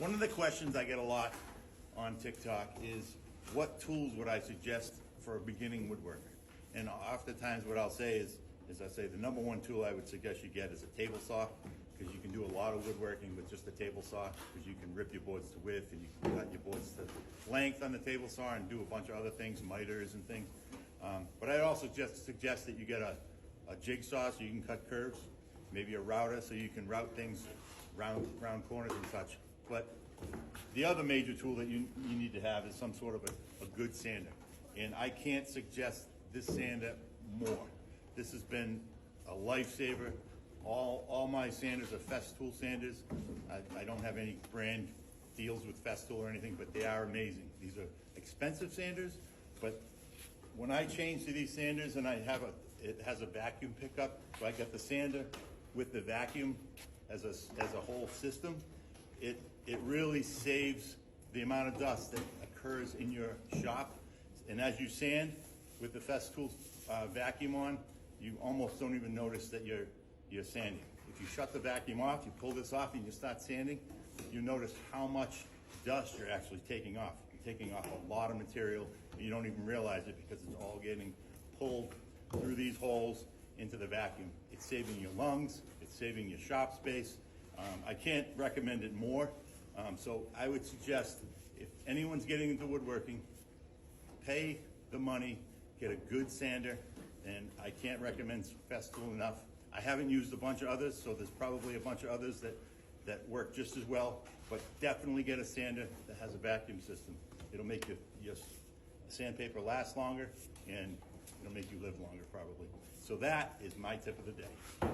One of the questions I get a lot on TikTok is, what tools would I suggest for a beginning woodworker? And oftentimes what I'll say is I say the number one tool I would suggest you get is a table saw, because you can do a lot of woodworking with just a table saw, because you can rip your boards to width and you can cut your boards to length on the table saw and do a bunch of other things, miters and things. But I'd also just suggest that you get a jigsaw so you can cut curves, maybe a router so you can route things round corners and such. But the other major tool that you need to have is some sort of a good sander. And I can't suggest this sander more. This has been a lifesaver. All my sanders are Festool sanders. I don't have any brand deals with Festool or anything, but they are amazing. These are expensive sanders, but when I change to these sanders and it has a vacuum pickup, so I get the sander with the vacuum as a whole system, it really saves the amount of dust that occurs in your shop. And as you sand with the Festool vacuum on, you almost don't even notice that you're sanding. If you shut the vacuum off, you pull this off and you start sanding, you notice how much dust you're actually taking off. You're taking off a lot of material and you don't even realize it because it's all getting pulled through these holes into the vacuum. It's saving your lungs, it's saving your shop space. I can't recommend it more. So I would suggest, if anyone's getting into woodworking, pay the money, get a good sander, and I can't recommend Festool enough. I haven't used a bunch of others, so there's probably a bunch of others that work just as well, but definitely get a sander that has a vacuum system. It'll make your sandpaper last longer, and it'll make you live longer probably. So that is my tip of the day.